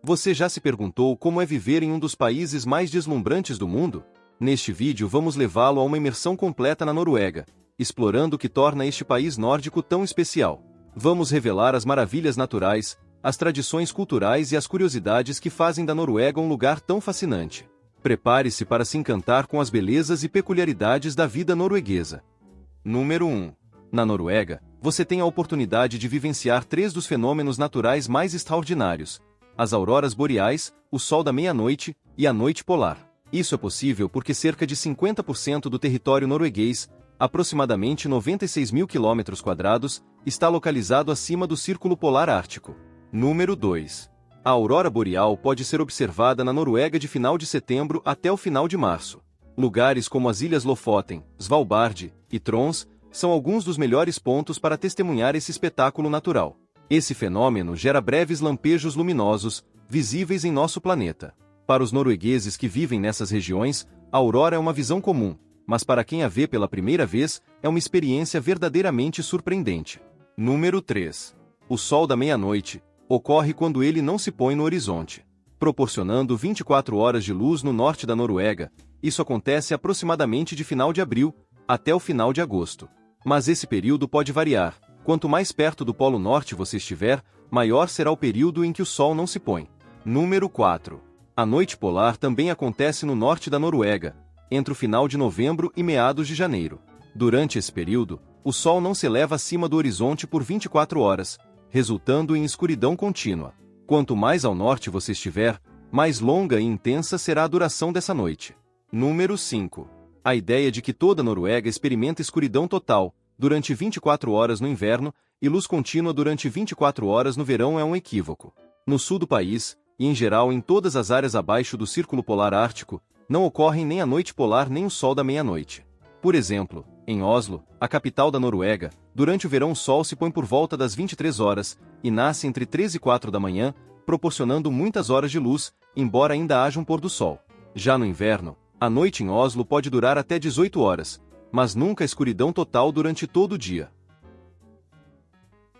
Você já se perguntou como é viver em um dos países mais deslumbrantes do mundo? Neste vídeo vamos levá-lo a uma imersão completa na Noruega, explorando o que torna este país nórdico tão especial. Vamos revelar as maravilhas naturais, as tradições culturais e as curiosidades que fazem da Noruega um lugar tão fascinante. Prepare-se para se encantar com as belezas e peculiaridades da vida norueguesa. Número 1. Na Noruega, você tem a oportunidade de vivenciar três dos fenômenos naturais mais extraordinários: as auroras boreais, o sol da meia-noite e a noite polar. Isso é possível porque cerca de 50% do território norueguês, aproximadamente 96 mil km², está localizado acima do Círculo Polar Ártico. Número 2. A aurora boreal pode ser observada na Noruega de final de setembro até o final de março. Lugares como as ilhas Lofoten, Svalbard e Trons são alguns dos melhores pontos para testemunhar esse espetáculo natural. Esse fenômeno gera breves lampejos luminosos, visíveis em nosso planeta. Para os noruegueses que vivem nessas regiões, a aurora é uma visão comum, mas para quem a vê pela primeira vez, é uma experiência verdadeiramente surpreendente. Número 3. O sol da meia-noite ocorre quando ele não se põe no horizonte, proporcionando 24 horas de luz no norte da Noruega. Isso acontece aproximadamente de final de abril até o final de agosto. Mas esse período pode variar. Quanto mais perto do Polo Norte você estiver, maior será o período em que o sol não se põe. Número 4. A noite polar também acontece no norte da Noruega, entre o final de novembro e meados de janeiro. Durante esse período, o sol não se eleva acima do horizonte por 24 horas, resultando em escuridão contínua. Quanto mais ao norte você estiver, mais longa e intensa será a duração dessa noite. Número 5. A ideia de que toda a Noruega experimenta escuridão total durante 24 horas no inverno e luz contínua durante 24 horas no verão é um equívoco. No sul do país, e em geral em todas as áreas abaixo do Círculo Polar Ártico, não ocorrem nem a noite polar nem o sol da meia-noite. Por exemplo, em Oslo, a capital da Noruega, durante o verão o sol se põe por volta das 23 horas e nasce entre 3 e 4 da manhã, proporcionando muitas horas de luz, embora ainda haja um pôr do sol. Já no inverno, a noite em Oslo pode durar até 18 horas, mas nunca a escuridão total durante todo o dia.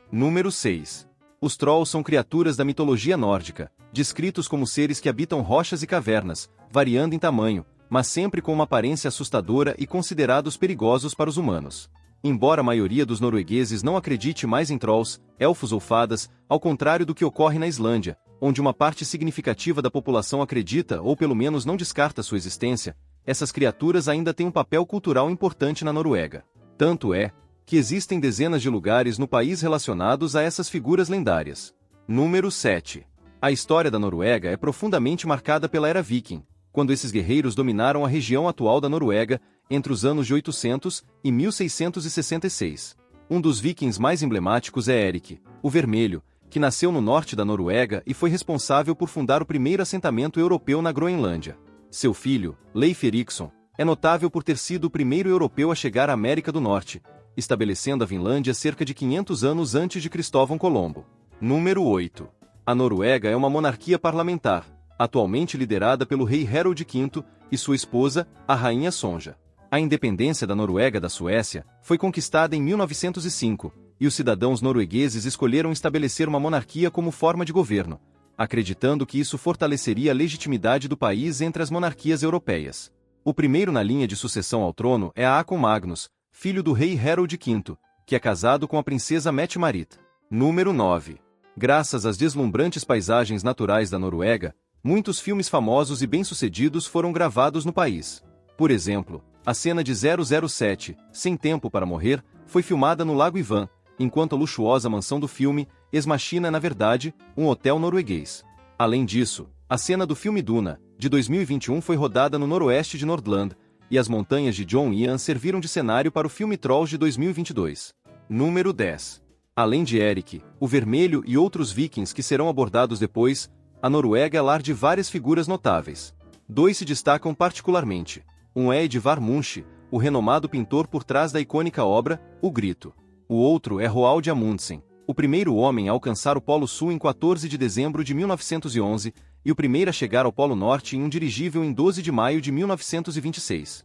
Número 6. Os Trolls são criaturas da mitologia nórdica, descritos como seres que habitam rochas e cavernas, variando em tamanho, mas sempre com uma aparência assustadora e considerados perigosos para os humanos. Embora a maioria dos noruegueses não acredite mais em Trolls, elfos ou fadas, ao contrário do que ocorre na Islândia, onde uma parte significativa da população acredita ou pelo menos não descarta sua existência, essas criaturas ainda têm um papel cultural importante na Noruega. Tanto é que existem dezenas de lugares no país relacionados a essas figuras lendárias. Número 7. A história da Noruega é profundamente marcada pela Era Viking, quando esses guerreiros dominaram a região atual da Noruega entre os anos de 800 e 1666. Um dos vikings mais emblemáticos é Erik, o Vermelho, que nasceu no norte da Noruega e foi responsável por fundar o primeiro assentamento europeu na Groenlândia. Seu filho, Leif Erikson, é notável por ter sido o primeiro europeu a chegar à América do Norte, estabelecendo a Vinlândia cerca de 500 anos antes de Cristóvão Colombo. Número 8. A Noruega é uma monarquia parlamentar, atualmente liderada pelo rei Harald V e sua esposa, a rainha Sonja. A independência da Noruega da Suécia foi conquistada em 1905, e os cidadãos noruegueses escolheram estabelecer uma monarquia como forma de governo, acreditando que isso fortaleceria a legitimidade do país entre as monarquias europeias. O primeiro na linha de sucessão ao trono é Haakon Magnus, filho do rei Harald V, que é casado com a princesa Mette-Marit. Número 9. Graças às deslumbrantes paisagens naturais da Noruega, muitos filmes famosos e bem-sucedidos foram gravados no país. Por exemplo, a cena de 007, Sem Tempo para Morrer, foi filmada no Lago Ivan, enquanto a luxuosa mansão do filme, Ex Machina é na verdade, um hotel norueguês. Além disso, a cena do filme Duna, de 2021 foi rodada no noroeste de Nordland, e as montanhas de Jon Ian serviram de cenário para o filme Trolls de 2022. Número 10. Além de Erik, o Vermelho e outros vikings que serão abordados depois, a Noruega é lar de várias figuras notáveis. Dois se destacam particularmente. Um é Edvard Munch, o renomado pintor por trás da icônica obra, O Grito. O outro é Roald Amundsen, o primeiro homem a alcançar o Polo Sul em 14 de dezembro de 1911 e o primeiro a chegar ao Polo Norte em um dirigível em 12 de maio de 1926.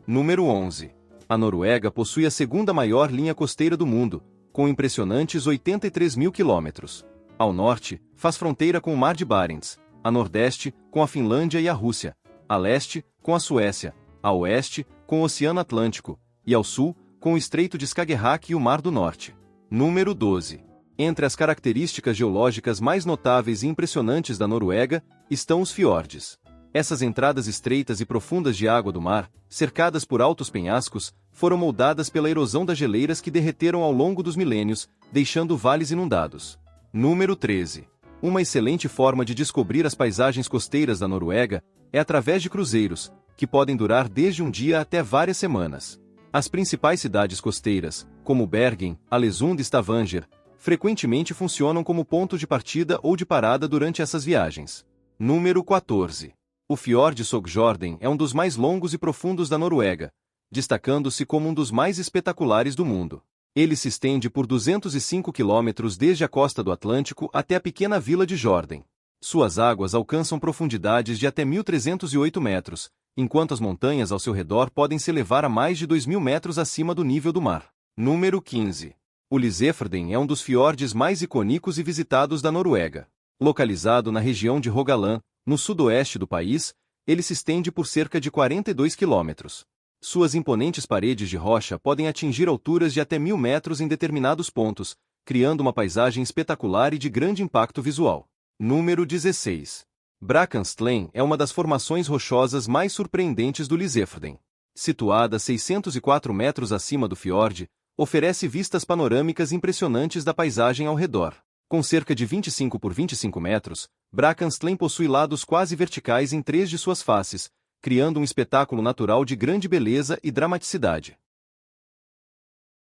Número 11. A Noruega possui a segunda maior linha costeira do mundo, com impressionantes 83 mil quilômetros. Ao norte, faz fronteira com o Mar de Barents, a nordeste, com a Finlândia e a Rússia, a leste, com a Suécia, a oeste, com o Oceano Atlântico, e ao sul, com o Estreito de Skagerrak e o Mar do Norte. Número 12. Entre as características geológicas mais notáveis e impressionantes da Noruega, estão os fiordes. Essas entradas estreitas e profundas de água do mar, cercadas por altos penhascos, foram moldadas pela erosão das geleiras que derreteram ao longo dos milênios, deixando vales inundados. Número 13. Uma excelente forma de descobrir as paisagens costeiras da Noruega é através de cruzeiros, que podem durar desde um dia até várias semanas. As principais cidades costeiras, como Bergen, Alesund e Stavanger, frequentemente funcionam como ponto de partida ou de parada durante essas viagens. Número 14. O Fiord Sogjorden é um dos mais longos e profundos da Noruega, destacando-se como um dos mais espetaculares do mundo. Ele se estende por 205 quilômetros desde a costa do Atlântico até a pequena vila de Jorden. Suas águas alcançam profundidades de até 1.308 metros, enquanto as montanhas ao seu redor podem se elevar a mais de 2.000 metros acima do nível do mar. Número 15. O Lysefjorden é um dos fiordes mais icônicos e visitados da Noruega. Localizado na região de Rogaland, no sudoeste do país, ele se estende por cerca de 42 quilômetros. Suas imponentes paredes de rocha podem atingir alturas de até 1.000 metros em determinados pontos, criando uma paisagem espetacular e de grande impacto visual. Número 16. Brakanstlen é uma das formações rochosas mais surpreendentes do Lysefjorden. Situada a 604 metros acima do fiord, oferece vistas panorâmicas impressionantes da paisagem ao redor. Com cerca de 25 por 25 metros, Brakanstlen possui lados quase verticais em 3 de suas faces, criando um espetáculo natural de grande beleza e dramaticidade.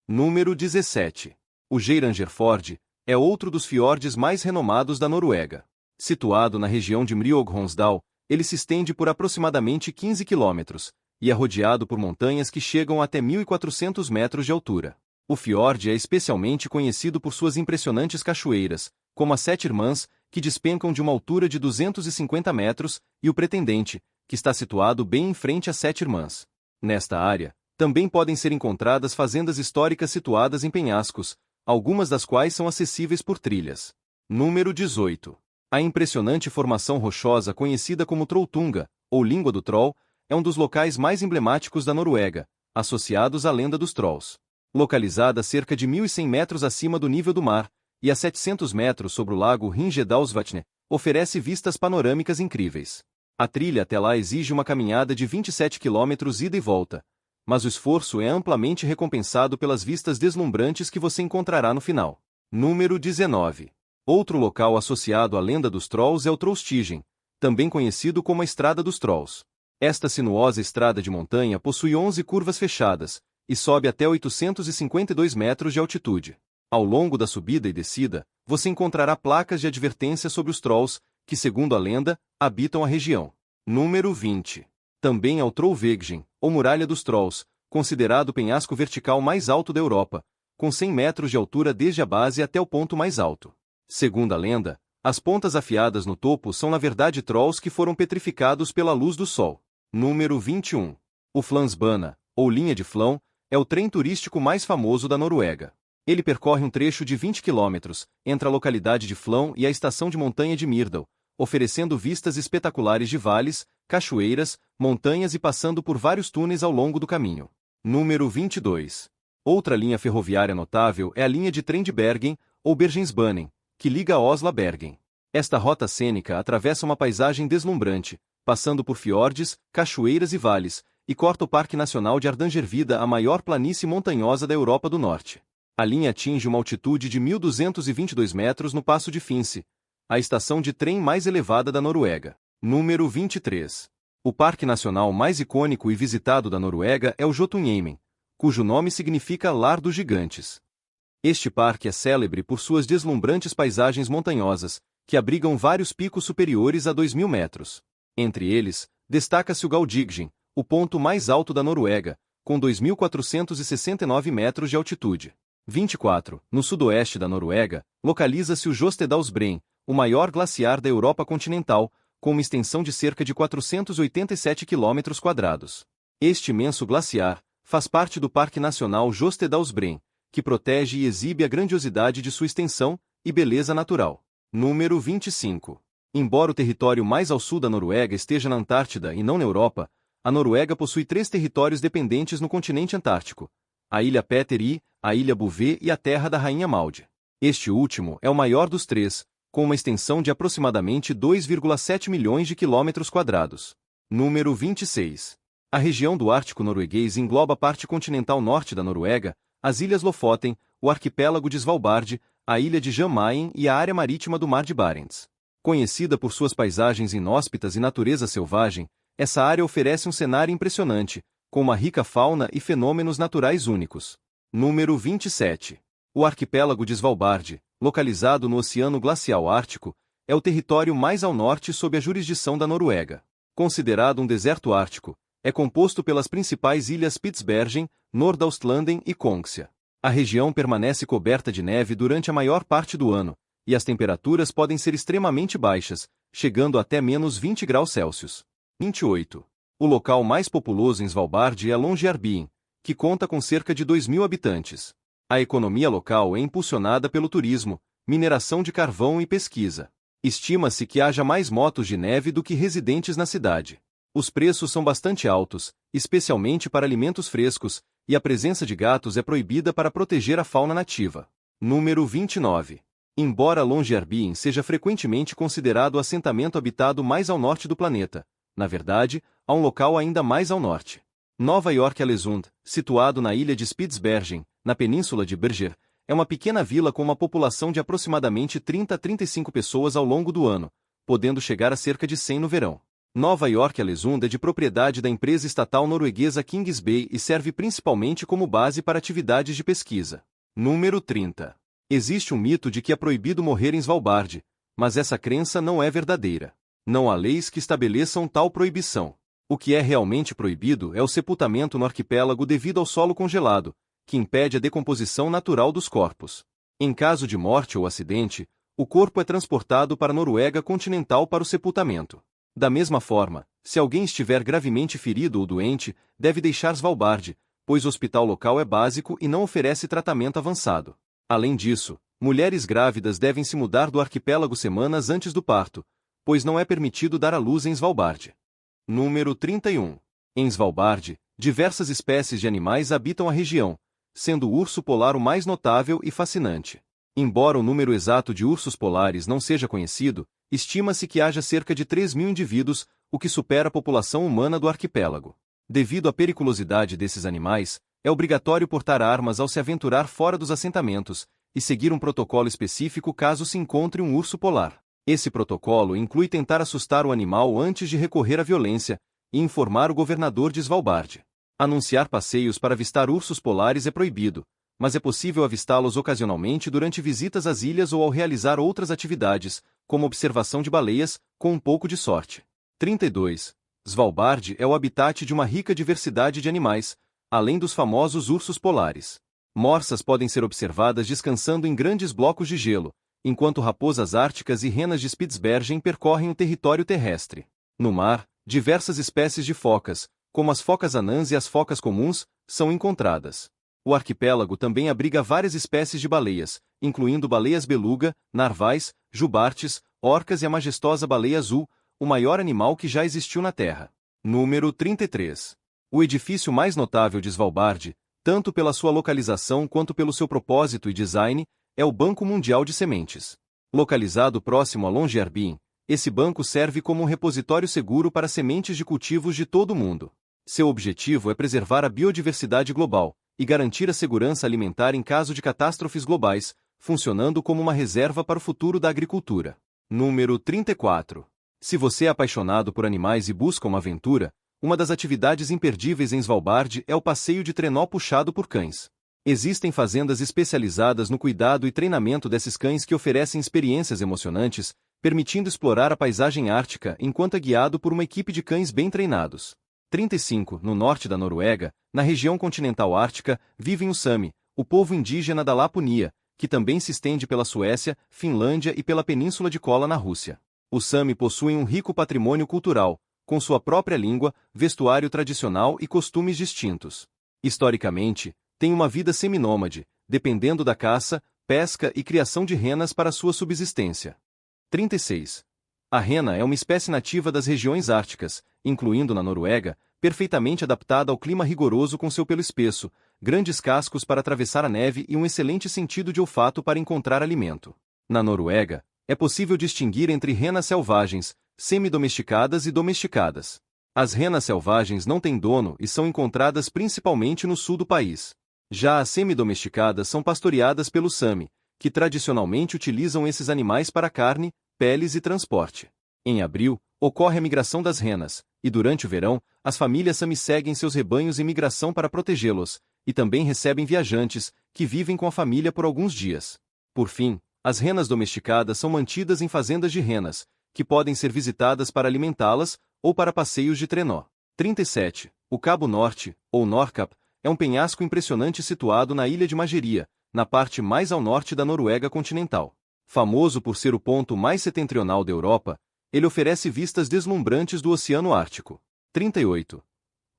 Número 17. O Geirangerfjord é outro dos fiordes mais renomados da Noruega. Situado na região de Mryoghonsdal, ele se estende por aproximadamente 15 quilômetros, e é rodeado por montanhas que chegam até 1.400 metros de altura. O fiord é especialmente conhecido por suas impressionantes cachoeiras, como as Sete Irmãs, que despencam de uma altura de 250 metros, e o Pretendente, que está situado bem em frente às Sete Irmãs. Nesta área, também podem ser encontradas fazendas históricas situadas em penhascos, algumas das quais são acessíveis por trilhas. Número 18. A impressionante formação rochosa conhecida como Trolltunga, ou Língua do Troll, é um dos locais mais emblemáticos da Noruega, associados à lenda dos Trolls. Localizada a cerca de 1.100 metros acima do nível do mar, e a 700 metros sobre o lago Ringedalsvatn, oferece vistas panorâmicas incríveis. A trilha até lá exige uma caminhada de 27 quilômetros ida e volta, mas o esforço é amplamente recompensado pelas vistas deslumbrantes que você encontrará no final. Número 19. Outro local associado à lenda dos Trolls é o Trollstigen, também conhecido como a Estrada dos Trolls. Esta sinuosa estrada de montanha possui 11 curvas fechadas, e sobe até 852 metros de altitude. Ao longo da subida e descida, você encontrará placas de advertência sobre os Trolls, que, segundo a lenda, habitam a região. Número 20. Também é o Trollveggen, ou Muralha dos Trolls, considerado o penhasco vertical mais alto da Europa, com 100 metros de altura desde a base até o ponto mais alto. Segundo a lenda, as pontas afiadas no topo são na verdade Trolls que foram petrificados pela luz do sol. Número 21. O Flansbana, ou Linha de Flão, é o trem turístico mais famoso da Noruega. Ele percorre um trecho de 20 quilômetros, entre a localidade de Flão e a estação de montanha de Myrdal, oferecendo vistas espetaculares de vales, cachoeiras, montanhas e passando por vários túneis ao longo do caminho. Número 22. Outra linha ferroviária notável é a linha de trem de Bergen, ou Bergensbanen, que liga Oslo a Bergen. Esta rota cênica atravessa uma paisagem deslumbrante, passando por fiordes, cachoeiras e vales, e corta o Parque Nacional de Hardangervidda, a maior planície montanhosa da Europa do Norte. A linha atinge uma altitude de 1.222 metros no Passo de Finse, a estação de trem mais elevada da Noruega. Número 23. O parque nacional mais icônico e visitado da Noruega é o Jotunheimen, cujo nome significa Lar dos Gigantes. Este parque é célebre por suas deslumbrantes paisagens montanhosas, que abrigam vários picos superiores a 2.000 metros. Entre eles, destaca-se o Galdhøpiggen, o ponto mais alto da Noruega, com 2.469 metros de altitude. 24. No sudoeste da Noruega, localiza-se o Jostedalsbreen, o maior glaciar da Europa continental, com uma extensão de cerca de 487 km². Este imenso glaciar faz parte do Parque Nacional Jostedalsbreen, que protege e exibe a grandiosidade de sua extensão e beleza natural. Número 25. Embora o território mais ao sul da Noruega esteja na Antártida e não na Europa, a Noruega possui 3 territórios dependentes no continente antártico: a Ilha Peter I, a Ilha Bouvet e a Terra da Rainha Maud. Este último é o maior dos três, com uma extensão de aproximadamente 2,7 milhões de quilômetros quadrados. Número 26. A região do Ártico norueguês engloba a parte continental norte da Noruega, as Ilhas Lofoten, o arquipélago de Svalbard, a ilha de Jan Mayen e a área marítima do Mar de Barents. Conhecida por suas paisagens inóspitas e natureza selvagem, essa área oferece um cenário impressionante, com uma rica fauna e fenômenos naturais únicos. Número 27. O arquipélago de Svalbard, localizado no Oceano Glacial Ártico, é o território mais ao norte sob a jurisdição da Noruega. Considerado um deserto ártico, é composto pelas principais ilhas Spitsbergen, Nordaustlanden e Kongsia. A região permanece coberta de neve durante a maior parte do ano, e as temperaturas podem ser extremamente baixas, chegando até menos 20 graus Celsius. 28. O local mais populoso em Svalbard é Longyearbyen, que conta com cerca de 2.000 habitantes. A economia local é impulsionada pelo turismo, mineração de carvão e pesquisa. Estima-se que haja mais motos de neve do que residentes na cidade. Os preços são bastante altos, especialmente para alimentos frescos, e a presença de gatos é proibida para proteger a fauna nativa. Número 29. Embora Longyearbyen seja frequentemente considerado o assentamento habitado mais ao norte do planeta, na verdade, há um local ainda mais ao norte. Nova York-Alesund, situado na ilha de Spitsbergen, na península de Berger, é uma pequena vila com uma população de aproximadamente 30 a 35 pessoas ao longo do ano, podendo chegar a cerca de 100 no verão. Nova York-Alesund é de propriedade da empresa estatal norueguesa Kings Bay e serve principalmente como base para atividades de pesquisa. Número 30. Existe um mito de que é proibido morrer em Svalbard, mas essa crença não é verdadeira. Não há leis que estabeleçam tal proibição. O que é realmente proibido é o sepultamento no arquipélago devido ao solo congelado, que impede a decomposição natural dos corpos. Em caso de morte ou acidente, o corpo é transportado para a Noruega continental para o sepultamento. Da mesma forma, se alguém estiver gravemente ferido ou doente, deve deixar Svalbard, pois o hospital local é básico e não oferece tratamento avançado. Além disso, mulheres grávidas devem se mudar do arquipélago semanas antes do parto, pois não é permitido dar à luz em Svalbard. Número 31. Em Svalbard, diversas espécies de animais habitam a região, sendo o urso polar o mais notável e fascinante. Embora o número exato de ursos polares não seja conhecido, estima-se que haja cerca de 3.000 indivíduos, o que supera a população humana do arquipélago. Devido à periculosidade desses animais, é obrigatório portar armas ao se aventurar fora dos assentamentos, e seguir um protocolo específico caso se encontre um urso polar. Esse protocolo inclui tentar assustar o animal antes de recorrer à violência, e informar o governador de Svalbard. Anunciar passeios para avistar ursos polares é proibido, mas é possível avistá-los ocasionalmente durante visitas às ilhas ou ao realizar outras atividades, como observação de baleias, com um pouco de sorte. 32. Svalbard é o habitat de uma rica diversidade de animais, além dos famosos ursos polares. Morsas podem ser observadas descansando em grandes blocos de gelo, enquanto raposas árticas e renas de Spitsbergen percorrem o território terrestre. No mar, diversas espécies de focas, como as focas anãs e as focas comuns, são encontradas. O arquipélago também abriga várias espécies de baleias, incluindo baleias beluga, narvais, jubartes, orcas e a majestosa baleia azul, o maior animal que já existiu na Terra. Número 33. O edifício mais notável de Svalbard, tanto pela sua localização quanto pelo seu propósito e design, é o Banco Mundial de Sementes. Localizado próximo a Longyearbyen, esse banco serve como um repositório seguro para sementes de cultivos de todo o mundo. Seu objetivo é preservar a biodiversidade global e garantir a segurança alimentar em caso de catástrofes globais, funcionando como uma reserva para o futuro da agricultura. Número 34. Se você é apaixonado por animais e busca uma aventura, uma das atividades imperdíveis em Svalbard é o passeio de trenó puxado por cães. Existem fazendas especializadas no cuidado e treinamento desses cães que oferecem experiências emocionantes, permitindo explorar a paisagem ártica enquanto é guiado por uma equipe de cães bem treinados. 35. No norte da Noruega, na região continental ártica, vivem os Sami, o povo indígena da Laponia, que também se estende pela Suécia, Finlândia e pela Península de Kola na Rússia. Os Sami possuem um rico patrimônio cultural, com sua própria língua, vestuário tradicional e costumes distintos. Historicamente, têm uma vida seminômade, dependendo da caça, pesca e criação de renas para sua subsistência. 36. A rena é uma espécie nativa das regiões árticas, incluindo na Noruega, perfeitamente adaptada ao clima rigoroso com seu pelo espesso, grandes cascos para atravessar a neve e um excelente sentido de olfato para encontrar alimento. Na Noruega, é possível distinguir entre renas selvagens, semi-domesticadas e domesticadas. As renas selvagens não têm dono e são encontradas principalmente no sul do país. Já as semi-domesticadas são pastoreadas pelos Sami, que tradicionalmente utilizam esses animais para carne, peles e transporte. Em abril, ocorre a migração das renas, e durante o verão, as famílias Sami seguem seus rebanhos em migração para protegê-los, e também recebem viajantes, que vivem com a família por alguns dias. Por fim, as renas domesticadas são mantidas em fazendas de renas, que podem ser visitadas para alimentá-las, ou para passeios de trenó. 37. O Cabo Norte, ou Nordkapp, é um penhasco impressionante situado na ilha de Mageria, na parte mais ao norte da Noruega continental. Famoso por ser o ponto mais setentrional da Europa, ele oferece vistas deslumbrantes do Oceano Ártico. 38.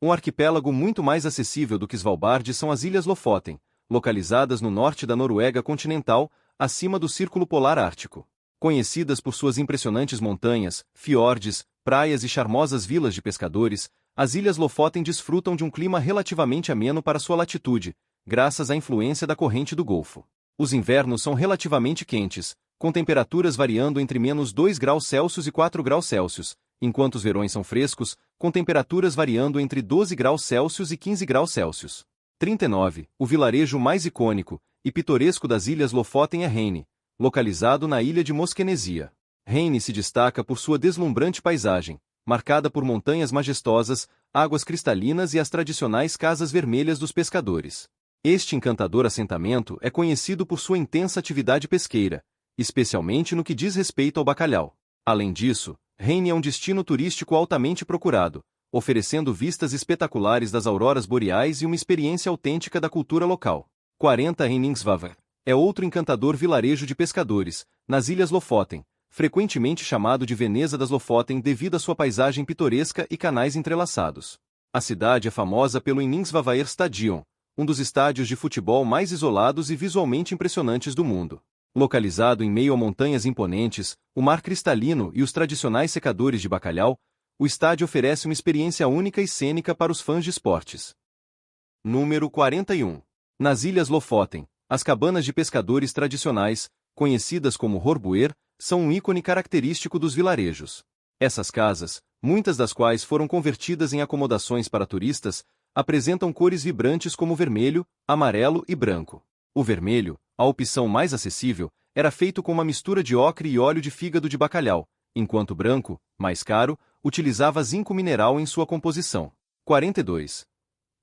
Um arquipélago muito mais acessível do que Svalbard são as Ilhas Lofoten, localizadas no norte da Noruega continental, acima do Círculo Polar Ártico. Conhecidas por suas impressionantes montanhas, fiordes, praias e charmosas vilas de pescadores, as Ilhas Lofoten desfrutam de um clima relativamente ameno para sua latitude, graças à influência da corrente do Golfo. Os invernos são relativamente quentes, com temperaturas variando entre -2 graus Celsius e 4 graus Celsius, enquanto os verões são frescos, com temperaturas variando entre 12 graus Celsius e 15 graus Celsius. 39. O vilarejo mais icônico e pitoresco das Ilhas Lofoten é Reni, localizado na ilha de Moskenesia. Reni se destaca por sua deslumbrante paisagem, marcada por montanhas majestosas, águas cristalinas e as tradicionais casas vermelhas dos pescadores. Este encantador assentamento é conhecido por sua intensa atividade pesqueira, especialmente no que diz respeito ao bacalhau. Além disso, Reni é um destino turístico altamente procurado, oferecendo vistas espetaculares das auroras boreais e uma experiência autêntica da cultura local. 40. Henningsvær é outro encantador vilarejo de pescadores, nas Ilhas Lofoten, frequentemente chamado de Veneza das Lofoten devido à sua paisagem pitoresca e canais entrelaçados. A cidade é famosa pelo Henningsvær Stadion, um dos estádios de futebol mais isolados e visualmente impressionantes do mundo. Localizado em meio a montanhas imponentes, o mar cristalino e os tradicionais secadores de bacalhau, o estádio oferece uma experiência única e cênica para os fãs de esportes. Número 41. Nas Ilhas Lofoten, as cabanas de pescadores tradicionais, conhecidas como Horbuer, são um ícone característico dos vilarejos. Essas casas, muitas das quais foram convertidas em acomodações para turistas, apresentam cores vibrantes como vermelho, amarelo e branco. O vermelho, a opção mais acessível, era feito com uma mistura de ocre e óleo de fígado de bacalhau, enquanto o branco, mais caro, utilizava zinco mineral em sua composição. 42.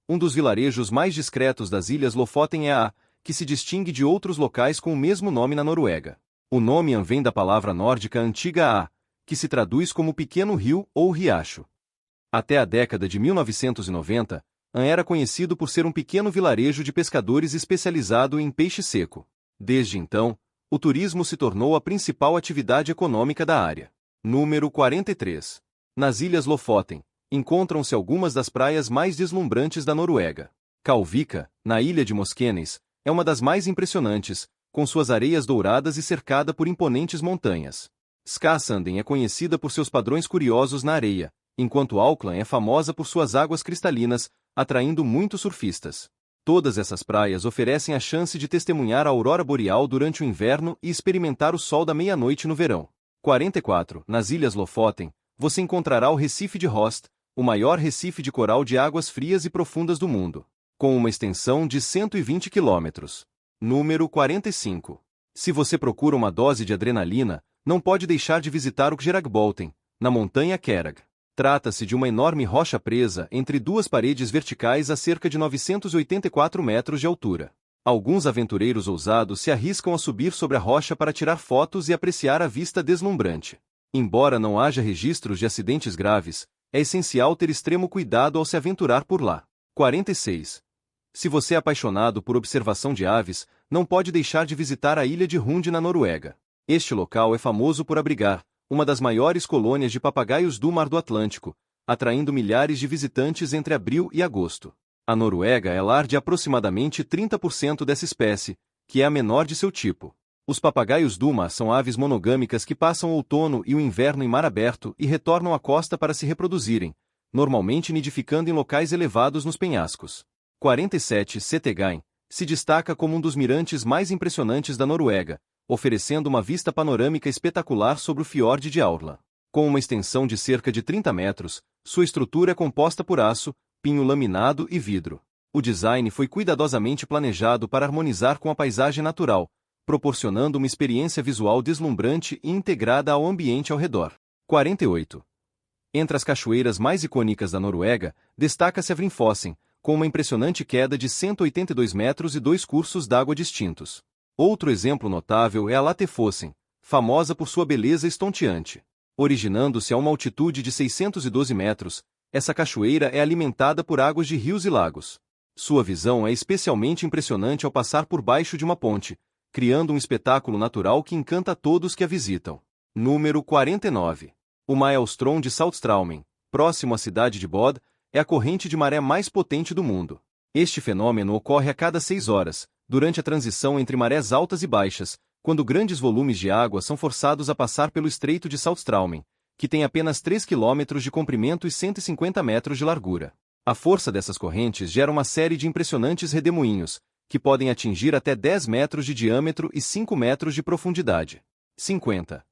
Um dos vilarejos mais discretos das Ilhas Lofoten é a, que se distingue de outros locais com o mesmo nome na Noruega. O nome vem da palavra nórdica antiga a, que se traduz como pequeno rio ou riacho. Até a década de 1990, An era conhecido por ser um pequeno vilarejo de pescadores especializado em peixe seco. Desde então, o turismo se tornou a principal atividade econômica da área. Número 43. Nas Ilhas Lofoten, encontram-se algumas das praias mais deslumbrantes da Noruega. Kalvika, na ilha de Moskenes, é uma das mais impressionantes, com suas areias douradas e cercada por imponentes montanhas. Skarsanden é conhecida por seus padrões curiosos na areia, enquanto Auckland é famosa por suas águas cristalinas, atraindo muitos surfistas. Todas essas praias oferecem a chance de testemunhar a aurora boreal durante o inverno e experimentar o sol da meia-noite no verão. 44. Nas Ilhas Lofoten, você encontrará o Recife de Rost, o maior recife de coral de águas frias e profundas do mundo, com uma extensão de 120 quilômetros. Número 45. Se você procura uma dose de adrenalina, não pode deixar de visitar o Kjeragbolten, na montanha Kerag. Trata-se de uma enorme rocha presa entre duas paredes verticais a cerca de 984 metros de altura. Alguns aventureiros ousados se arriscam a subir sobre a rocha para tirar fotos e apreciar a vista deslumbrante. Embora não haja registros de acidentes graves, é essencial ter extremo cuidado ao se aventurar por lá. 46. Se você é apaixonado por observação de aves, não pode deixar de visitar a ilha de Hund na Noruega. Este local é famoso por abrigar uma das maiores colônias de papagaios do Mar do Atlântico, atraindo milhares de visitantes entre abril e agosto. A Noruega é lar de aproximadamente 30% dessa espécie, que é a menor de seu tipo. Os papagaios duma são aves monogâmicas que passam o outono e o inverno em mar aberto e retornam à costa para se reproduzirem, normalmente nidificando em locais elevados nos penhascos. 47 Settegain se destaca como um dos mirantes mais impressionantes da Noruega, oferecendo uma vista panorâmica espetacular sobre o fiord de Aurla. Com uma extensão de cerca de 30 metros, sua estrutura é composta por aço, pinho laminado e vidro. O design foi cuidadosamente planejado para harmonizar com a paisagem natural, proporcionando uma experiência visual deslumbrante e integrada ao ambiente ao redor. 48. Entre as cachoeiras mais icônicas da Noruega, destaca-se a Vrimfossen, com uma impressionante queda de 182 metros e 2 cursos d'água distintos. Outro exemplo notável é a Latefossen, famosa por sua beleza estonteante. Originando-se a uma altitude de 612 metros, essa cachoeira é alimentada por águas de rios e lagos. Sua visão é especialmente impressionante ao passar por baixo de uma ponte, criando um espetáculo natural que encanta a todos que a visitam. Número 49. O Maelstrom de Saltstraumen, próximo à cidade de Bod, é a corrente de maré mais potente do mundo. Este fenômeno ocorre a cada 6 horas, durante a transição entre marés altas e baixas, quando grandes volumes de água são forçados a passar pelo Estreito de Saltstraumen, que tem apenas 3 km de comprimento e 150 metros de largura. A força dessas correntes gera uma série de impressionantes redemoinhos, que podem atingir até 10 metros de diâmetro e 5 metros de profundidade. 50.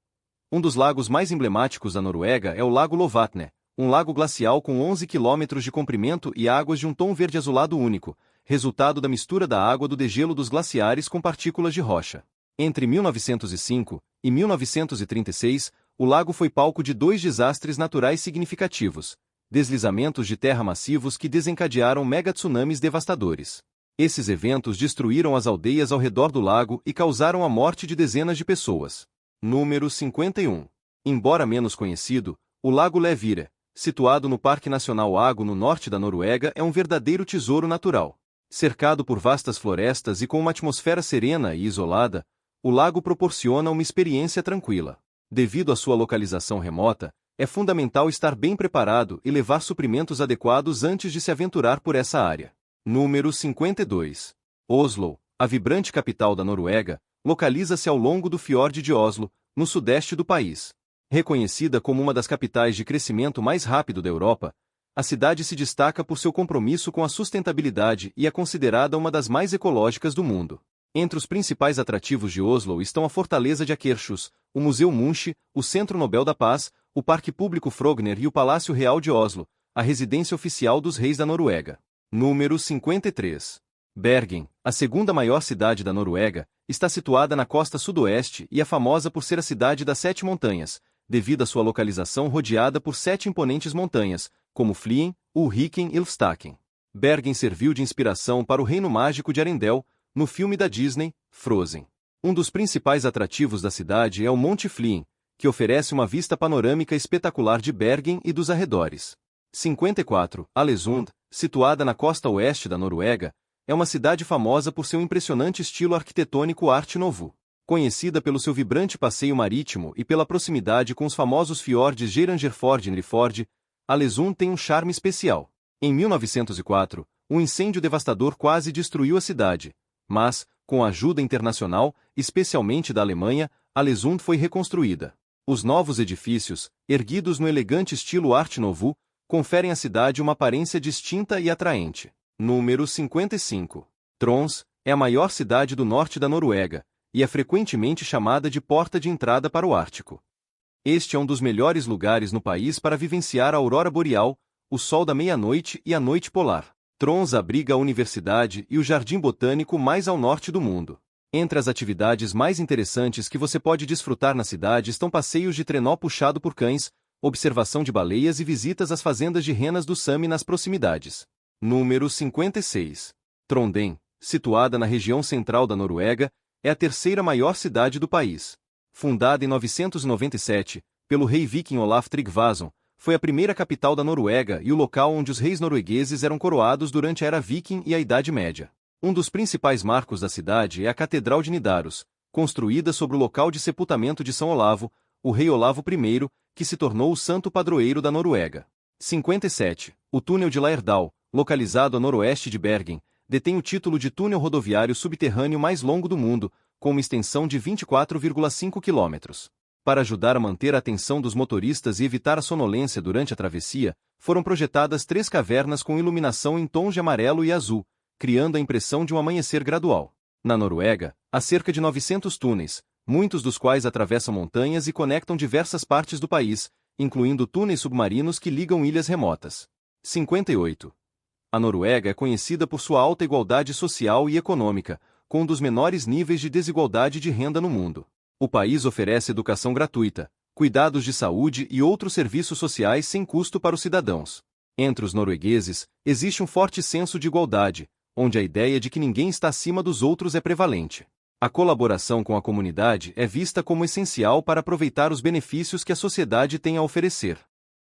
Um dos lagos mais emblemáticos da Noruega é o Lago Lovatne, um lago glacial com 11 km de comprimento e águas de um tom verde-azulado único, resultado da mistura da água do degelo dos glaciares com partículas de rocha. Entre 1905 e 1936, o lago foi palco de 2 desastres naturais significativos, deslizamentos de terra massivos que desencadearam megatsunamis devastadores. Esses eventos destruíram as aldeias ao redor do lago e causaram a morte de dezenas de pessoas. Número 51. Embora menos conhecido, o Lago Levire, situado no Parque Nacional Ago no norte da Noruega, é um verdadeiro tesouro natural. Cercado por vastas florestas e com uma atmosfera serena e isolada, o lago proporciona uma experiência tranquila. Devido à sua localização remota, é fundamental estar bem preparado e levar suprimentos adequados antes de se aventurar por essa área. Número 52. Oslo, a vibrante capital da Noruega, localiza-se ao longo do fiord de Oslo, no sudeste do país. Reconhecida como uma das capitais de crescimento mais rápido da Europa, a cidade se destaca por seu compromisso com a sustentabilidade e é considerada uma das mais ecológicas do mundo. Entre os principais atrativos de Oslo estão a Fortaleza de Akershus, o Museu Munch, o Centro Nobel da Paz, o Parque Público Frogner e o Palácio Real de Oslo, a residência oficial dos reis da Noruega. Número 53. Bergen, a segunda maior cidade da Noruega, está situada na costa sudoeste e é famosa por ser a cidade das 7 montanhas, devido à sua localização rodeada por 7 imponentes montanhas, como Flien, Ulriken e Lofstaken. Bergen serviu de inspiração para o Reino Mágico de Arendelle, no filme da Disney, Frozen. Um dos principais atrativos da cidade é o Monte Flien, que oferece uma vista panorâmica espetacular de Bergen e dos arredores. 54. Alesund, situada na costa oeste da Noruega, é uma cidade famosa por seu impressionante estilo arquitetônico Art Nouveau. Conhecida pelo seu vibrante passeio marítimo e pela proximidade com os famosos fiordes Geirangerfjord e Nrifjord, Alesund tem um charme especial. Em 1904, um incêndio devastador quase destruiu a cidade, mas, com a ajuda internacional, especialmente da Alemanha, Alesund foi reconstruída. Os novos edifícios, erguidos no elegante estilo Art Nouveau, conferem à cidade uma aparência distinta e atraente. Número 55. Tromsø é a maior cidade do norte da Noruega, e é frequentemente chamada de porta de entrada para o Ártico. Este é um dos melhores lugares no país para vivenciar a aurora boreal, o sol da meia-noite e a noite polar. Tromsø abriga a universidade e o jardim botânico mais ao norte do mundo. Entre as atividades mais interessantes que você pode desfrutar na cidade estão passeios de trenó puxado por cães, observação de baleias e visitas às fazendas de renas do Sami nas proximidades. Número 56. Trondheim, situada na região central da Noruega, é a terceira maior cidade do país. Fundada em 997, pelo rei viking Olaf Tryggvason, foi a primeira capital da Noruega e o local onde os reis noruegueses eram coroados durante a Era Viking e a Idade Média. Um dos principais marcos da cidade é a Catedral de Nidaros, construída sobre o local de sepultamento de São Olavo, o rei Olavo I, que se tornou o santo padroeiro da Noruega. 57. O túnel de Lærdal, localizado a noroeste de Bergen, detém o título de túnel rodoviário subterrâneo mais longo do mundo, com uma extensão de 24,5 quilômetros. Para ajudar a manter a atenção dos motoristas e evitar a sonolência durante a travessia, foram projetadas 3 cavernas com iluminação em tons de amarelo e azul, criando a impressão de um amanhecer gradual. Na Noruega, há cerca de 900 túneis, muitos dos quais atravessam montanhas e conectam diversas partes do país, incluindo túneis submarinos que ligam ilhas remotas. 58. A Noruega é conhecida por sua alta igualdade social e econômica, com um dos menores níveis de desigualdade de renda no mundo. O país oferece educação gratuita, cuidados de saúde e outros serviços sociais sem custo para os cidadãos. Entre os noruegueses, existe um forte senso de igualdade, onde a ideia de que ninguém está acima dos outros é prevalente. A colaboração com a comunidade é vista como essencial para aproveitar os benefícios que a sociedade tem a oferecer.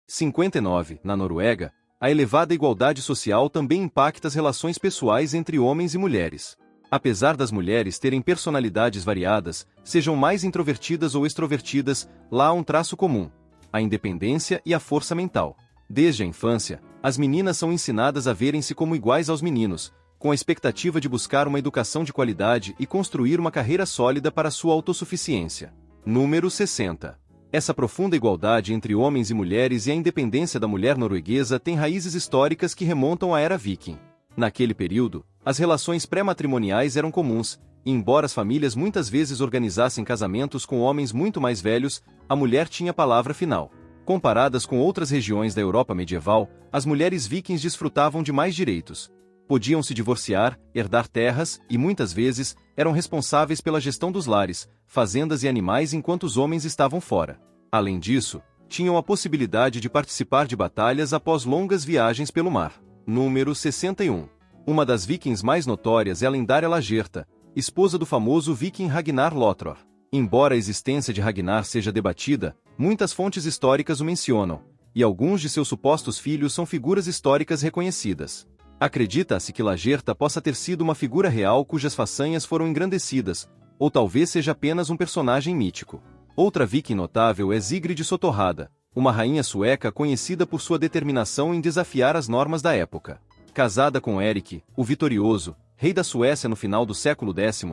59. Na Noruega, a elevada igualdade social também impacta as relações pessoais entre homens e mulheres. Apesar das mulheres terem personalidades variadas, sejam mais introvertidas ou extrovertidas, lá há um traço comum: a independência e a força mental. Desde a infância, as meninas são ensinadas a verem-se como iguais aos meninos, com a expectativa de buscar uma educação de qualidade e construir uma carreira sólida para sua autossuficiência. Número 60. Essa profunda igualdade entre homens e mulheres e a independência da mulher norueguesa têm raízes históricas que remontam à era viking. Naquele período, as relações pré-matrimoniais eram comuns, e embora as famílias muitas vezes organizassem casamentos com homens muito mais velhos, a mulher tinha a palavra final. Comparadas com outras regiões da Europa medieval, as mulheres vikings desfrutavam de mais direitos. Podiam se divorciar, herdar terras e, muitas vezes, eram responsáveis pela gestão dos lares, fazendas e animais enquanto os homens estavam fora. Além disso, tinham a possibilidade de participar de batalhas após longas viagens pelo mar. Número 61. Uma das vikings mais notórias é a lendária Lagertha, esposa do famoso viking Ragnar Lothbrok. Embora a existência de Ragnar seja debatida, muitas fontes históricas o mencionam, e alguns de seus supostos filhos são figuras históricas reconhecidas. Acredita-se que Lagertha possa ter sido uma figura real cujas façanhas foram engrandecidas, ou talvez seja apenas um personagem mítico. Outra viking notável é Sigrid Sotorrada, uma rainha sueca conhecida por sua determinação em desafiar as normas da época. Casada com Erik, o Vitorioso, rei da Suécia no final do século X,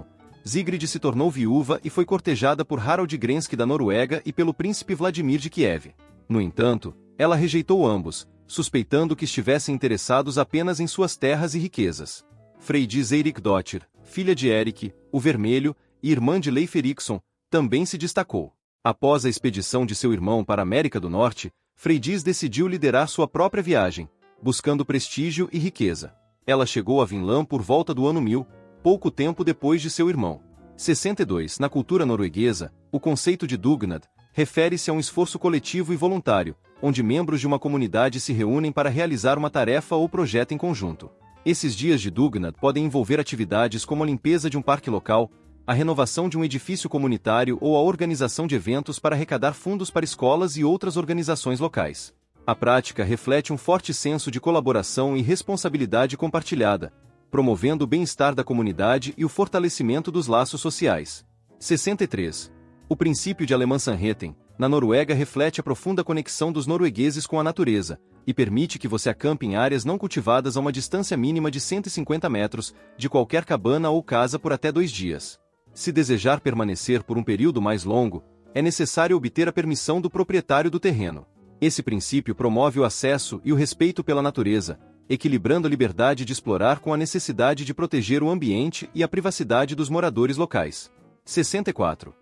Sigrid se tornou viúva e foi cortejada por Harald Grenski da Noruega e pelo príncipe Vladimir de Kiev. No entanto, ela rejeitou ambos, suspeitando que estivessem interessados apenas em suas terras e riquezas. Freydis Eirikdottir, filha de Erik, o Vermelho, e irmã de Leif Erikson, também se destacou. Após a expedição de seu irmão para a América do Norte, Freydis decidiu liderar sua própria viagem, buscando prestígio e riqueza. Ela chegou a Vinland por volta do ano 1000, pouco tempo depois de seu irmão. 62. Na cultura norueguesa, o conceito de dugnad refere-se a um esforço coletivo e voluntário, onde membros de uma comunidade se reúnem para realizar uma tarefa ou projeto em conjunto. Esses dias de dugnad podem envolver atividades como a limpeza de um parque local, a renovação de um edifício comunitário ou a organização de eventos para arrecadar fundos para escolas e outras organizações locais. A prática reflete um forte senso de colaboração e responsabilidade compartilhada, promovendo o bem-estar da comunidade e o fortalecimento dos laços sociais. 63. O princípio de Allemannssanheten, na Noruega, reflete a profunda conexão dos noruegueses com a natureza, e permite que você acampe em áreas não cultivadas a uma distância mínima de 150 metros de qualquer cabana ou casa por até 2 dias. Se desejar permanecer por um período mais longo, é necessário obter a permissão do proprietário do terreno. Esse princípio promove o acesso e o respeito pela natureza, equilibrando a liberdade de explorar com a necessidade de proteger o ambiente e a privacidade dos moradores locais. 64.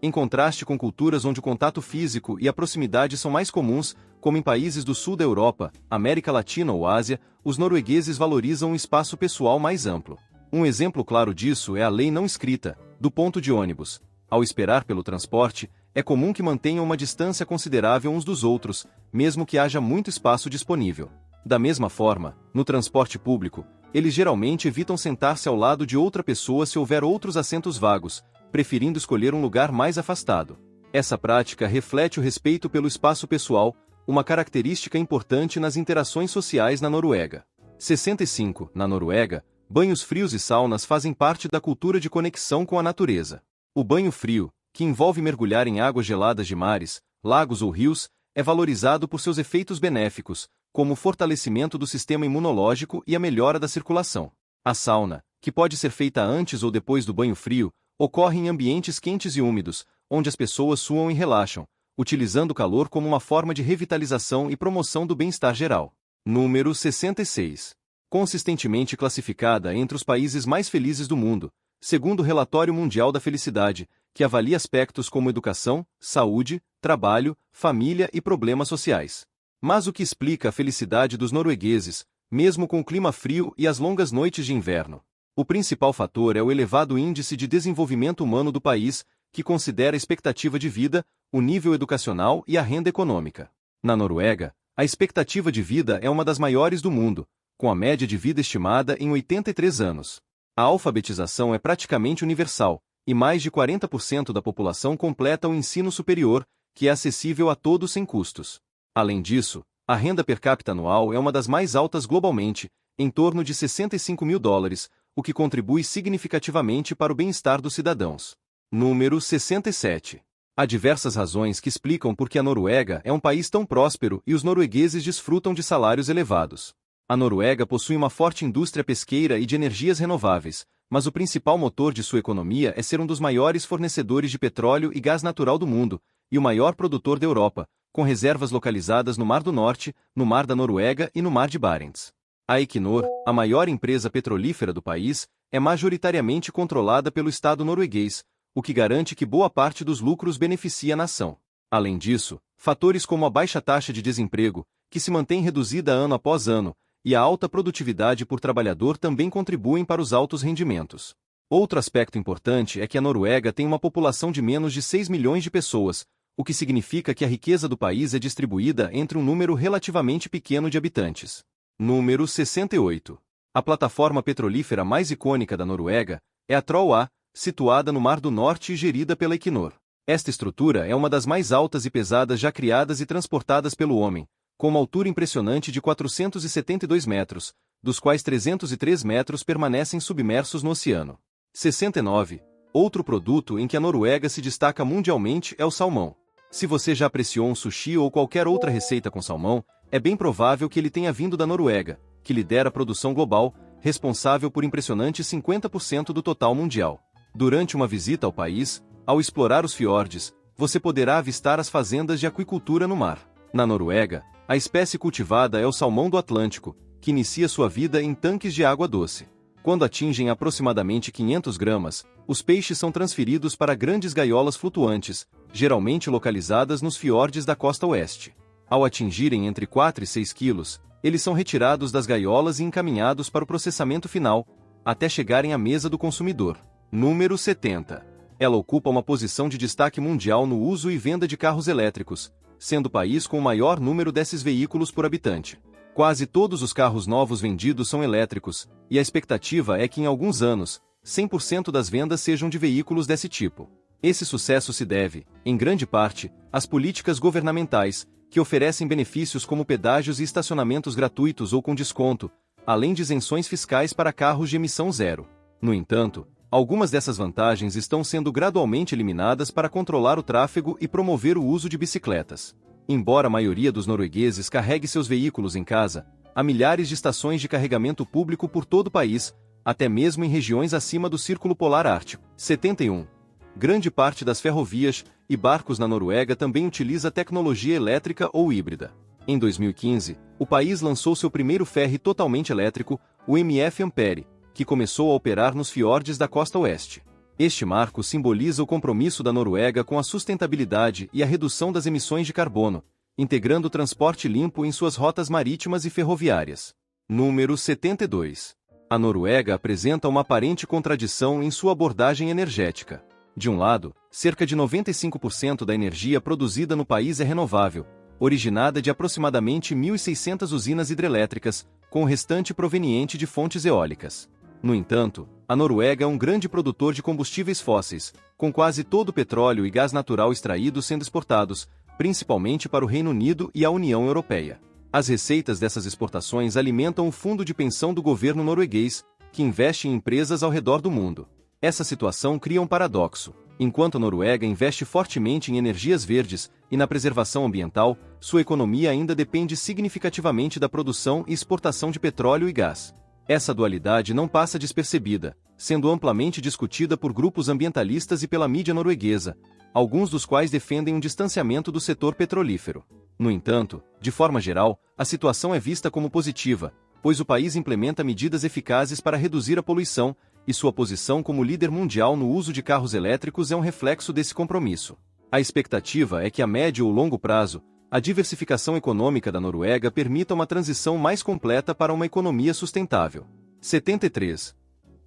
Em contraste com culturas onde o contato físico e a proximidade são mais comuns, como em países do sul da Europa, América Latina ou Ásia, os noruegueses valorizam um espaço pessoal mais amplo. Um exemplo claro disso é a lei não escrita, do ponto de ônibus. Ao esperar pelo transporte, é comum que mantenham uma distância considerável uns dos outros, mesmo que haja muito espaço disponível. Da mesma forma, no transporte público, eles geralmente evitam sentar-se ao lado de outra pessoa se houver outros assentos vagos, preferindo escolher um lugar mais afastado. Essa prática reflete o respeito pelo espaço pessoal, uma característica importante nas interações sociais na Noruega. 65. Na Noruega, banhos frios e saunas fazem parte da cultura de conexão com a natureza. O banho frio, que envolve mergulhar em águas geladas de mares, lagos ou rios, é valorizado por seus efeitos benéficos, como o fortalecimento do sistema imunológico e a melhora da circulação. A sauna, que pode ser feita antes ou depois do banho frio, Ocorre em ambientes quentes e úmidos, onde as pessoas suam e relaxam, utilizando o calor como uma forma de revitalização e promoção do bem-estar geral. Número 66. Consistentemente classificada entre os países mais felizes do mundo, segundo o Relatório Mundial da Felicidade, que avalia aspectos como educação, saúde, trabalho, família e problemas sociais. Mas o que explica a felicidade dos noruegueses, mesmo com o clima frio e as longas noites de inverno? O principal fator é o elevado índice de desenvolvimento humano do país, que considera a expectativa de vida, o nível educacional e a renda econômica. Na Noruega, a expectativa de vida é uma das maiores do mundo, com a média de vida estimada em 83 anos. A alfabetização é praticamente universal, e mais de 40% da população completa o ensino superior, que é acessível a todos sem custos. Além disso, a renda per capita anual é uma das mais altas globalmente, em torno de $65.000, o que contribui significativamente para o bem-estar dos cidadãos. Número 67. Há diversas razões que explicam por que a Noruega é um país tão próspero e os noruegueses desfrutam de salários elevados. A Noruega possui uma forte indústria pesqueira e de energias renováveis, mas o principal motor de sua economia é ser um dos maiores fornecedores de petróleo e gás natural do mundo, e o maior produtor da Europa, com reservas localizadas no Mar do Norte, no Mar da Noruega e no Mar de Barents. A Equinor, a maior empresa petrolífera do país, é majoritariamente controlada pelo Estado norueguês, o que garante que boa parte dos lucros beneficia a nação. Além disso, fatores como a baixa taxa de desemprego, que se mantém reduzida ano após ano, e a alta produtividade por trabalhador também contribuem para os altos rendimentos. Outro aspecto importante é que a Noruega tem uma população de menos de 6 milhões de pessoas, o que significa que a riqueza do país é distribuída entre um número relativamente pequeno de habitantes. Número 68. A plataforma petrolífera mais icônica da Noruega é a Troll A, situada no Mar do Norte e gerida pela Equinor. Esta estrutura é uma das mais altas e pesadas já criadas e transportadas pelo homem, com uma altura impressionante de 472 metros, dos quais 303 metros permanecem submersos no oceano. 69. Outro produto em que a Noruega se destaca mundialmente é o salmão. Se você já apreciou um sushi ou qualquer outra receita com salmão, é bem provável que ele tenha vindo da Noruega, que lidera a produção global, responsável por impressionantes 50% do total mundial. Durante uma visita ao país, ao explorar os fiordes, você poderá avistar as fazendas de aquicultura no mar. Na Noruega, a espécie cultivada é o salmão do Atlântico, que inicia sua vida em tanques de água doce. Quando atingem aproximadamente 500 gramas, os peixes são transferidos para grandes gaiolas flutuantes, geralmente localizadas nos fiordes da costa oeste. Ao atingirem entre 4 e 6 quilos, eles são retirados das gaiolas e encaminhados para o processamento final, até chegarem à mesa do consumidor. Número 70. Ela ocupa uma posição de destaque mundial no uso e venda de carros elétricos, sendo o país com o maior número desses veículos por habitante. Quase todos os carros novos vendidos são elétricos, e a expectativa é que em alguns anos, 100% das vendas sejam de veículos desse tipo. Esse sucesso se deve, em grande parte, às políticas governamentais, que oferecem benefícios como pedágios e estacionamentos gratuitos ou com desconto, além de isenções fiscais para carros de emissão zero. No entanto, algumas dessas vantagens estão sendo gradualmente eliminadas para controlar o tráfego e promover o uso de bicicletas. Embora a maioria dos noruegueses carregue seus veículos em casa, há milhares de estações de carregamento público por todo o país, até mesmo em regiões acima do Círculo Polar Ártico. 71. Grande parte das ferrovias e barcos na Noruega também utiliza tecnologia elétrica ou híbrida. Em 2015, o país lançou seu primeiro ferry totalmente elétrico, o MF Ampere, que começou a operar nos fiordes da costa oeste. Este marco simboliza o compromisso da Noruega com a sustentabilidade e a redução das emissões de carbono, integrando o transporte limpo em suas rotas marítimas e ferroviárias. Número 72. A Noruega apresenta uma aparente contradição em sua abordagem energética. De um lado, cerca de 95% da energia produzida no país é renovável, originada de aproximadamente 1.600 usinas hidrelétricas, com o restante proveniente de fontes eólicas. No entanto, a Noruega é um grande produtor de combustíveis fósseis, com quase todo o petróleo e gás natural extraídos sendo exportados, principalmente para o Reino Unido e a União Europeia. As receitas dessas exportações alimentam o fundo de pensão do governo norueguês, que investe em empresas ao redor do mundo. Essa situação cria um paradoxo. Enquanto a Noruega investe fortemente em energias verdes e na preservação ambiental, sua economia ainda depende significativamente da produção e exportação de petróleo e gás. Essa dualidade não passa despercebida, sendo amplamente discutida por grupos ambientalistas e pela mídia norueguesa, alguns dos quais defendem um distanciamento do setor petrolífero. No entanto, de forma geral, a situação é vista como positiva, pois o país implementa medidas eficazes para reduzir a poluição, e sua posição como líder mundial no uso de carros elétricos é um reflexo desse compromisso. A expectativa é que a médio ou longo prazo, a diversificação econômica da Noruega permita uma transição mais completa para uma economia sustentável. 73.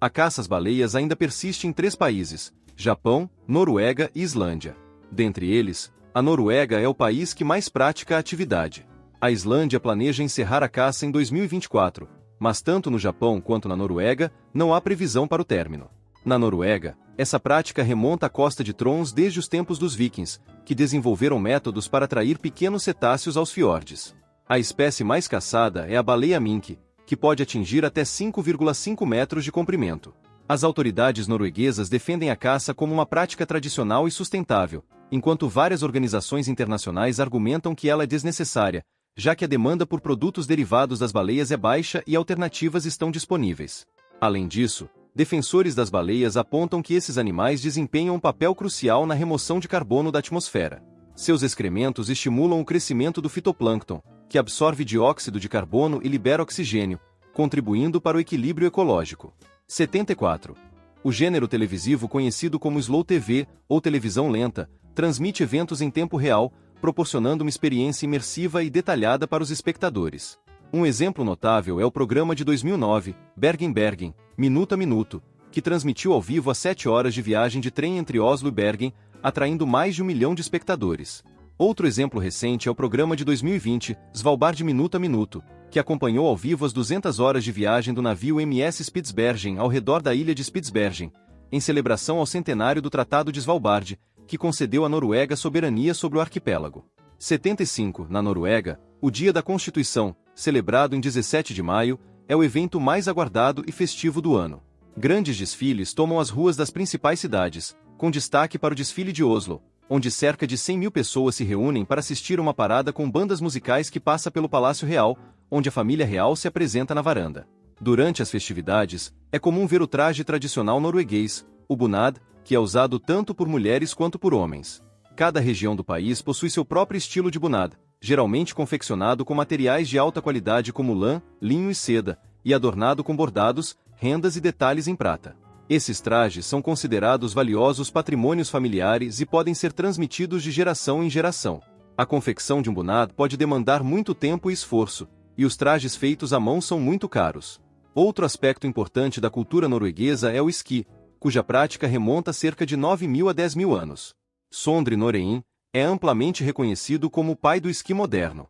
A caça às baleias ainda persiste em 3 países: Japão, Noruega e Islândia. Dentre eles, a Noruega é o país que mais pratica a atividade. A Islândia planeja encerrar a caça em 2024, mas tanto no Japão quanto na Noruega, não há previsão para o término. Na Noruega, essa prática remonta à costa de Trons desde os tempos dos vikings, que desenvolveram métodos para atrair pequenos cetáceos aos fiordes. A espécie mais caçada é a baleia mink, que pode atingir até 5,5 metros de comprimento. As autoridades norueguesas defendem a caça como uma prática tradicional e sustentável, enquanto várias organizações internacionais argumentam que ela é desnecessária, já que a demanda por produtos derivados das baleias é baixa e alternativas estão disponíveis. Além disso, defensores das baleias apontam que esses animais desempenham um papel crucial na remoção de carbono da atmosfera. Seus excrementos estimulam o crescimento do fitoplâncton, que absorve dióxido de carbono e libera oxigênio, contribuindo para o equilíbrio ecológico. 74. O gênero televisivo conhecido como Slow TV, ou televisão lenta, transmite eventos em tempo real, proporcionando uma experiência imersiva e detalhada para os espectadores. Um exemplo notável é o programa de 2009, Bergen Bergen, Minuto a Minuto, que transmitiu ao vivo as 7 horas de viagem de trem entre Oslo e Bergen, atraindo mais de 1 milhão de espectadores. Outro exemplo recente é o programa de 2020, Svalbard Minuto a Minuto, que acompanhou ao vivo as 200 horas de viagem do navio MS Spitsbergen ao redor da ilha de Spitsbergen, em celebração ao centenário do Tratado de Svalbard, que concedeu à Noruega soberania sobre o arquipélago. 75. Na Noruega, o Dia da Constituição, celebrado em 17 de maio, é o evento mais aguardado e festivo do ano. Grandes desfiles tomam as ruas das principais cidades, com destaque para o desfile de Oslo, onde cerca de 100 mil pessoas se reúnem para assistir a uma parada com bandas musicais que passa pelo Palácio Real, onde a família real se apresenta na varanda. Durante as festividades, é comum ver o traje tradicional norueguês, o bunad, que é usado tanto por mulheres quanto por homens. Cada região do país possui seu próprio estilo de bunad, geralmente confeccionado com materiais de alta qualidade como lã, linho e seda, e adornado com bordados, rendas e detalhes em prata. Esses trajes são considerados valiosos patrimônios familiares e podem ser transmitidos de geração em geração. A confecção de um bunad pode demandar muito tempo e esforço, e os trajes feitos à mão são muito caros. Outro aspecto importante da cultura norueguesa é o esqui, cuja prática remonta a cerca de 9.000 a 10.000 anos. Sondre Norheim é amplamente reconhecido como o pai do esqui moderno.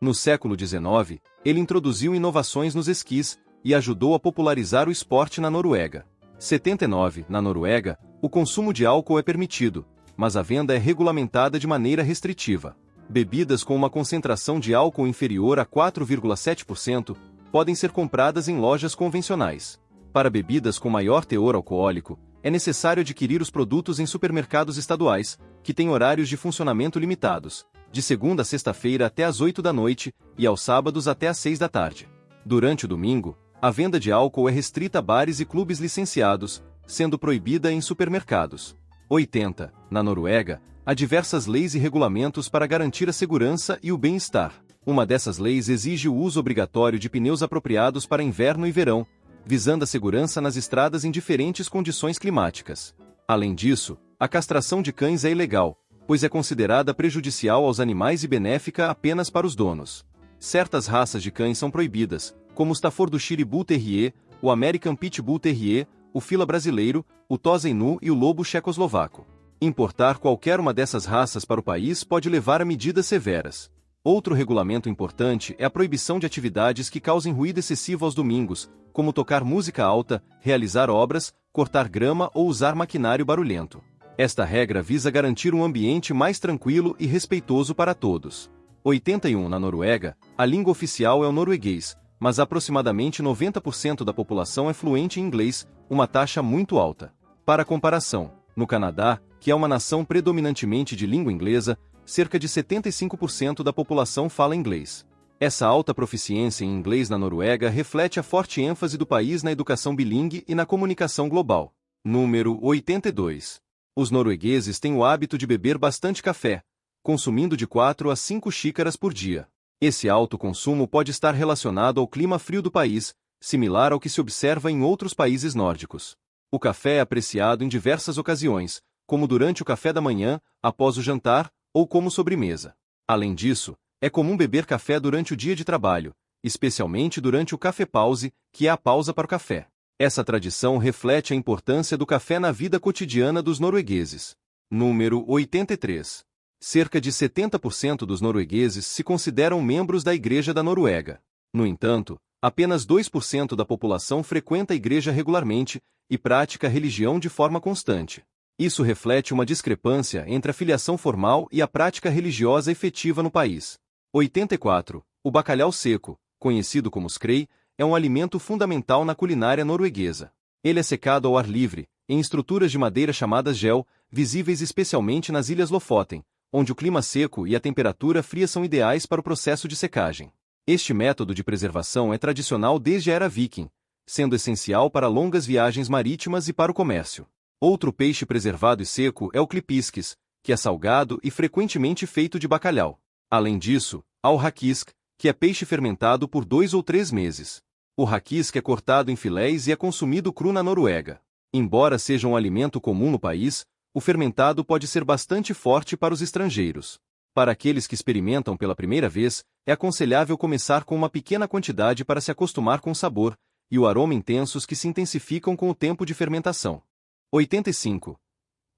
No século XIX, ele introduziu inovações nos esquis e ajudou a popularizar o esporte na Noruega. 79. Na Noruega, o consumo de álcool é permitido, mas a venda é regulamentada de maneira restritiva. Bebidas com uma concentração de álcool inferior a 4,7% podem ser compradas em lojas convencionais. Para bebidas com maior teor alcoólico, é necessário adquirir os produtos em supermercados estaduais, que têm horários de funcionamento limitados, de segunda a sexta-feira até às 8 da noite e aos sábados até às 6 da tarde. Durante o domingo, a venda de álcool é restrita a bares e clubes licenciados, sendo proibida em supermercados. 80. Na Noruega, há diversas leis e regulamentos para garantir a segurança e o bem-estar. Uma dessas leis exige o uso obrigatório de pneus apropriados para inverno e verão, visando a segurança nas estradas em diferentes condições climáticas. Além disso, a castração de cães é ilegal, pois é considerada prejudicial aos animais e benéfica apenas para os donos. Certas raças de cães são proibidas, como o Staffordshire Bull Terrier, o American Pit Bull Terrier, o Fila brasileiro, o Tosa Inu e o lobo checoslovaco. Importar qualquer uma dessas raças para o país pode levar a medidas severas. Outro regulamento importante é a proibição de atividades que causem ruído excessivo aos domingos, como tocar música alta, realizar obras, cortar grama ou usar maquinário barulhento. Esta regra visa garantir um ambiente mais tranquilo e respeitoso para todos. 81. Na Noruega, a língua oficial é o norueguês, mas aproximadamente 90% da população é fluente em inglês, uma taxa muito alta. Para comparação, no Canadá, que é uma nação predominantemente de língua inglesa, cerca de 75% da população fala inglês. Essa alta proficiência em inglês na Noruega reflete a forte ênfase do país na educação bilíngue e na comunicação global. Número 82. Os noruegueses têm o hábito de beber bastante café, consumindo de 4 a 5 xícaras por dia. Esse alto consumo pode estar relacionado ao clima frio do país, similar ao que se observa em outros países nórdicos. O café é apreciado em diversas ocasiões, como durante o café da manhã, após o jantar, ou como sobremesa. Além disso, é comum beber café durante o dia de trabalho, especialmente durante o café-pause, que é a pausa para o café. Essa tradição reflete a importância do café na vida cotidiana dos noruegueses. Número 83. Cerca de 70% dos noruegueses se consideram membros da Igreja da Noruega. No entanto, apenas 2% da população frequenta a igreja regularmente e pratica a religião de forma constante. Isso reflete uma discrepância entre a filiação formal e a prática religiosa efetiva no país. 84. O bacalhau seco, conhecido como skrei, é um alimento fundamental na culinária norueguesa. Ele é secado ao ar livre, em estruturas de madeira chamadas gel, visíveis especialmente nas ilhas Lofoten, onde o clima seco e a temperatura fria são ideais para o processo de secagem. Este método de preservação é tradicional desde a era viking, sendo essencial para longas viagens marítimas e para o comércio. Outro peixe preservado e seco é o klipiskis, que é salgado e frequentemente feito de bacalhau. Além disso, há o hakisk, que é peixe fermentado por 2 ou 3 meses. O hakisk é cortado em filés e é consumido cru na Noruega. Embora seja um alimento comum no país, o fermentado pode ser bastante forte para os estrangeiros. Para aqueles que experimentam pela primeira vez, é aconselhável começar com uma pequena quantidade para se acostumar com o sabor e o aroma intensos que se intensificam com o tempo de fermentação. 85.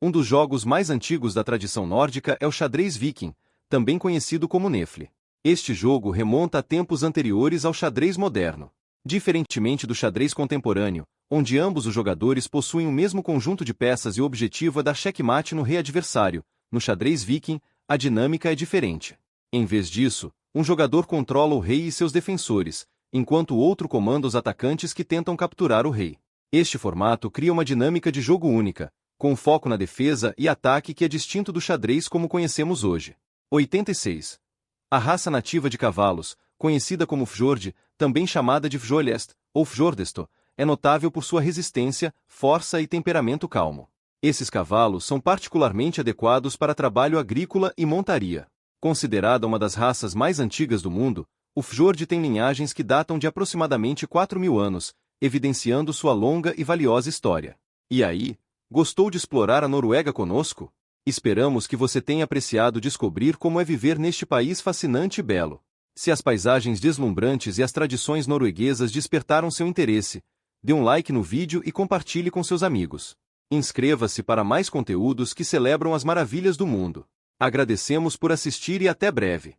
Um dos jogos mais antigos da tradição nórdica é o xadrez viking, também conhecido como Nefli. Este jogo remonta a tempos anteriores ao xadrez moderno. Diferentemente do xadrez contemporâneo, onde ambos os jogadores possuem o mesmo conjunto de peças e o objetivo é dar checkmate no rei adversário, no xadrez viking, a dinâmica é diferente. Em vez disso, um jogador controla o rei e seus defensores, enquanto o outro comanda os atacantes que tentam capturar o rei. Este formato cria uma dinâmica de jogo única, com foco na defesa e ataque que é distinto do xadrez como conhecemos hoje. 86. A raça nativa de cavalos, conhecida como fjord, também chamada de fjolest, ou fjordesto, é notável por sua resistência, força e temperamento calmo. Esses cavalos são particularmente adequados para trabalho agrícola e montaria. Considerada uma das raças mais antigas do mundo, o fjord tem linhagens que datam de aproximadamente 4.000 anos, evidenciando sua longa e valiosa história. E aí, gostou de explorar a Noruega conosco? Esperamos que você tenha apreciado descobrir como é viver neste país fascinante e belo. Se as paisagens deslumbrantes e as tradições norueguesas despertaram seu interesse, dê um like no vídeo e compartilhe com seus amigos. Inscreva-se para mais conteúdos que celebram as maravilhas do mundo. Agradecemos por assistir e até breve.